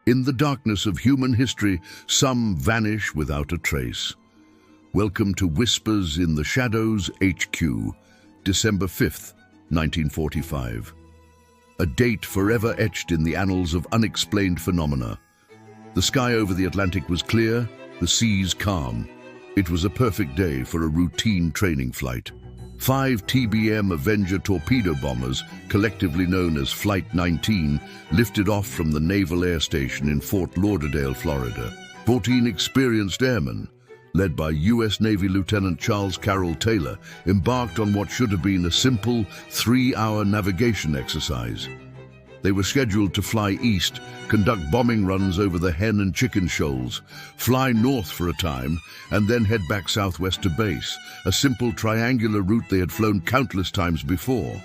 In the darkness of human history, some vanish without a trace. Welcome to Whispers in the Shadows HQ, December 5th, 1945. A date forever etched in the annals of unexplained phenomena. The sky over the Atlantic was clear, the seas calm. It was a perfect day for a routine training flight. 5 TBM Avenger torpedo bombers, collectively known as Flight 19, lifted off from the Naval Air Station in Fort Lauderdale, Florida. 14 experienced airmen, led by U.S. Navy Lieutenant Charles Carroll Taylor, embarked on what should have been a simple 3-hour navigation exercise. They were scheduled to fly east, conduct bombing runs over the Hen and Chicken Shoals, fly north for a time, and then head back southwest to base, a simple triangular route they had flown countless times before.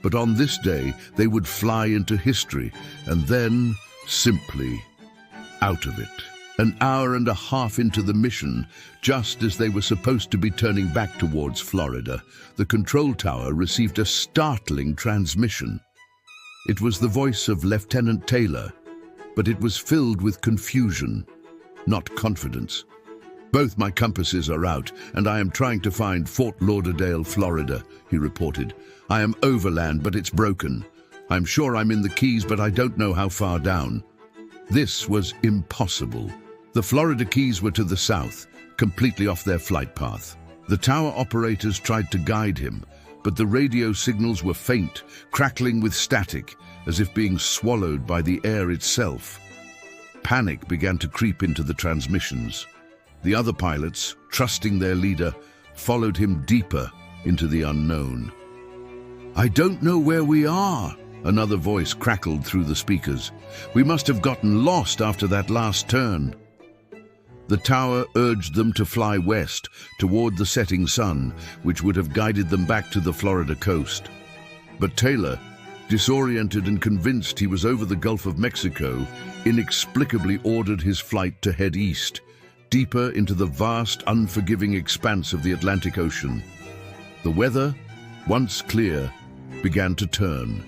But on this day, they would fly into history, and then, simply, out of it. An hour and a half into the mission, just as they were supposed to be turning back towards Florida, the control tower received a startling transmission. It was the voice of Lieutenant Taylor, but it was filled with confusion, not confidence. "Both my compasses are out, and I am trying to find Fort Lauderdale, Florida," he reported. "I am overland, but it's broken. I'm sure I'm in the Keys, but I don't know how far down." This was impossible. The Florida Keys were to the south, completely off their flight path. The tower operators tried to guide him, but the radio signals were faint, crackling with static, as if being swallowed by the air itself. Panic began to creep into the transmissions. The other pilots, trusting their leader, followed him deeper into the unknown. "I don't know where we are," another voice crackled through the speakers. "We must have gotten lost after that last turn." The tower urged them to fly west, toward the setting sun, which would have guided them back to the Florida coast. But Taylor, disoriented and convinced he was over the Gulf of Mexico, inexplicably ordered his flight to head east, deeper into the vast, unforgiving expanse of the Atlantic Ocean. The weather, once clear, began to turn.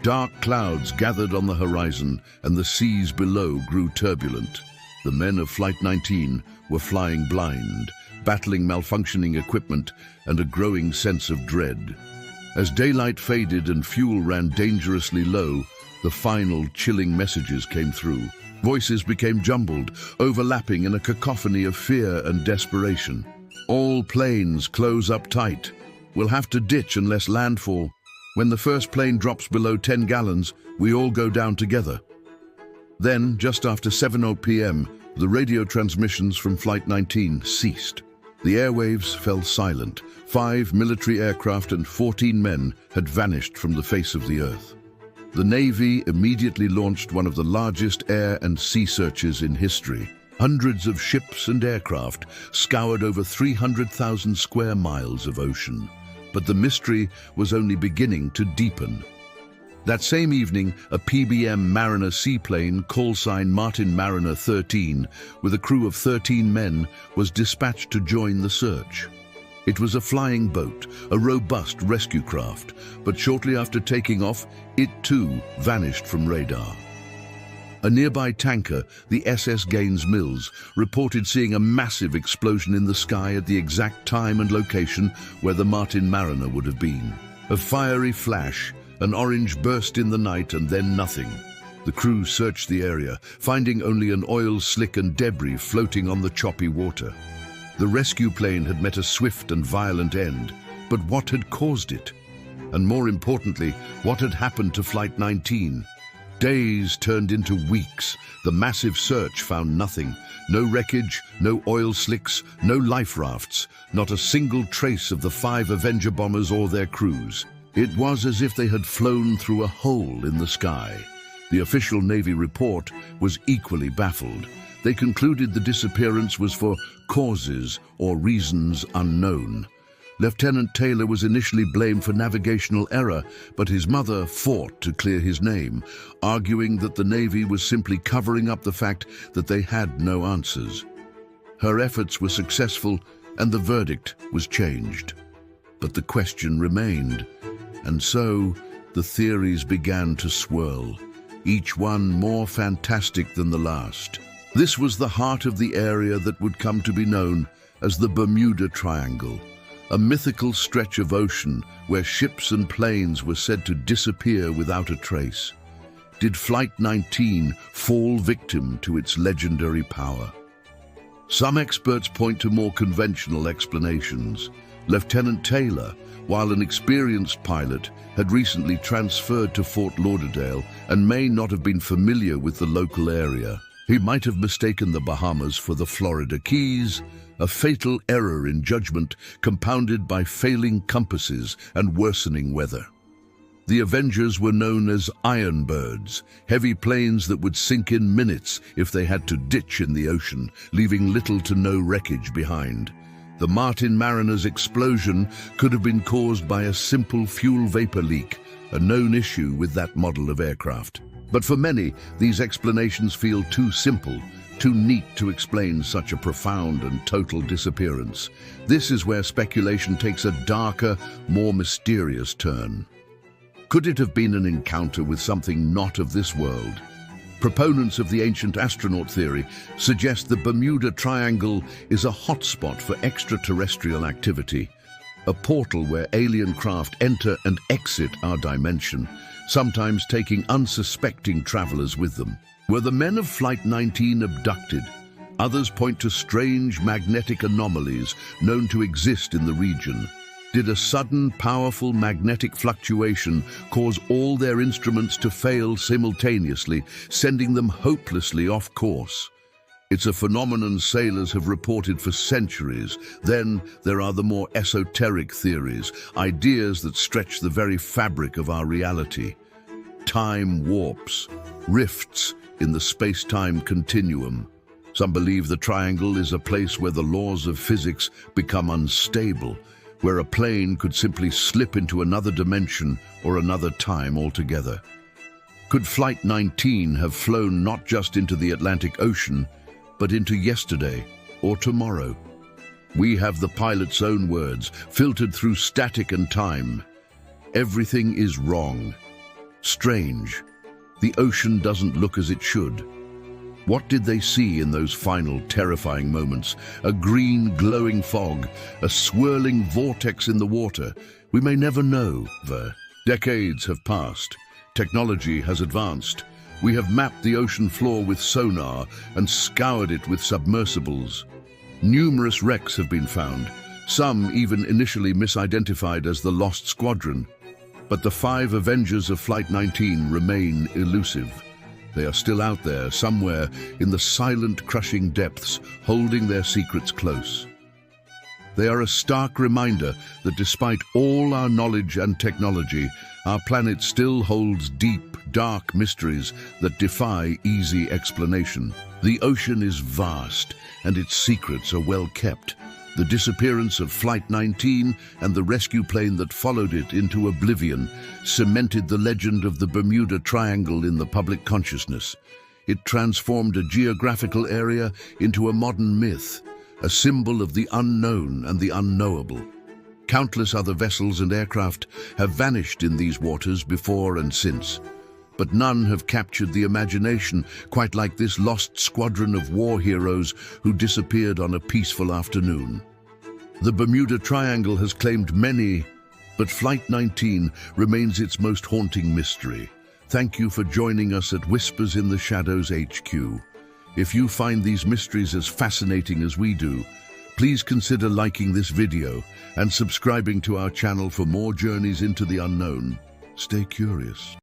Dark clouds gathered on the horizon, and the seas below grew turbulent. The men of Flight 19 were flying blind, battling malfunctioning equipment and a growing sense of dread. As daylight faded and fuel ran dangerously low, the final chilling messages came through. Voices became jumbled, overlapping in a cacophony of fear and desperation. "All planes close up tight. We'll have to ditch unless landfall. When the first plane drops below 10 gallons, we all go down together." Then, just after 7:00 p.m., the radio transmissions from Flight 19 ceased. The airwaves fell silent. 5 military aircraft and 14 men had vanished from the face of the earth. The Navy immediately launched one of the largest air and sea searches in history. Hundreds of ships and aircraft scoured over 300,000 square miles of ocean. But the mystery was only beginning to deepen. That same evening, a PBM Mariner seaplane, call sign Martin Mariner 13, with a crew of 13 men, was dispatched to join the search. It was a flying boat, a robust rescue craft, but shortly after taking off, it too vanished from radar. A nearby tanker, the SS Gaines Mills, reported seeing a massive explosion in the sky at the exact time and location where the Martin Mariner would have been. A fiery flash, an orange burst in the night, and then nothing. The crew searched the area, finding only an oil slick and debris floating on the choppy water. The rescue plane had met a swift and violent end, but what had caused it? And more importantly, what had happened to Flight 19? Days turned into weeks. The massive search found nothing. No wreckage, no oil slicks, no life rafts, not a single trace of the 5 Avenger bombers or their crews. It was as if they had flown through a hole in the sky. The official Navy report was equally baffled. They concluded the disappearance was for causes or reasons unknown. Lieutenant Taylor was initially blamed for navigational error, but his mother fought to clear his name, arguing that the Navy was simply covering up the fact that they had no answers. Her efforts were successful, and the verdict was changed. But the question remained, and so the theories began to swirl. each one more fantastic than the last. This was the heart of the area that would come to be known as the Bermuda Triangle, a mythical stretch of ocean where ships and planes were said to disappear without a trace. Did Flight 19 fall victim to its legendary power? Some experts point to more conventional explanations. Lieutenant Taylor, while an experienced pilot, had recently transferred to Fort Lauderdale and may not have been familiar with the local area. He might have mistaken the Bahamas for the Florida Keys, a fatal error in judgment compounded by failing compasses and worsening weather. The Avengers were known as Iron Birds, heavy planes that would sink in minutes if they had to ditch in the ocean, leaving little to no wreckage behind. The Martin Mariner's explosion could have been caused by a simple fuel vapor leak, a known issue with that model of aircraft. But for many, these explanations feel too simple, too neat to explain such a profound and total disappearance. This is where speculation takes a darker, more mysterious turn. Could it have been an encounter with something not of this world? Proponents of the ancient astronaut theory suggest the Bermuda Triangle is a hotspot for extraterrestrial activity, a portal where alien craft enter and exit our dimension, sometimes taking unsuspecting travelers with them. Were the men of Flight 19 abducted? Others point to strange magnetic anomalies known to exist in the region. Did a sudden, powerful magnetic fluctuation cause all their instruments to fail simultaneously, sending them hopelessly off course? It's a phenomenon sailors have reported for centuries. Then there are the more esoteric theories, ideas that stretch the very fabric of our reality. Time warps, rifts in the space-time continuum. Some believe the triangle is a place where the laws of physics become unstable, where a plane could simply slip into another dimension or another time altogether. Could Flight 19 have flown not just into the Atlantic Ocean, but into yesterday or tomorrow? We have the pilot's own words, filtered through static and time. Everything is wrong. Strange. The ocean doesn't look as it should. What did they see in those final terrifying moments? A green glowing fog, a swirling vortex in the water. We may never know. Decades have passed. Technology has advanced. We have mapped the ocean floor with sonar and scoured it with submersibles. Numerous wrecks have been found, some even initially misidentified as the Lost Squadron. But the 5 Avengers of Flight 19 remain elusive. They are still out there, somewhere in the silent, crushing depths, holding their secrets close. They are a stark reminder that despite all our knowledge and technology, our planet still holds deep, dark mysteries that defy easy explanation. The ocean is vast, and its secrets are well kept. The disappearance of Flight 19 and the rescue plane that followed it into oblivion cemented the legend of the Bermuda Triangle in the public consciousness. It transformed a geographical area into a modern myth, a symbol of the unknown and the unknowable. Countless other vessels and aircraft have vanished in these waters before and since, but none have captured the imagination quite like this lost squadron of war heroes who disappeared on a peaceful afternoon. The Bermuda Triangle has claimed many, but Flight 19 remains its most haunting mystery. Thank you for joining us at Whispers in the Shadows HQ. If you find these mysteries as fascinating as we do, please consider liking this video and subscribing to our channel for more journeys into the unknown. Stay curious.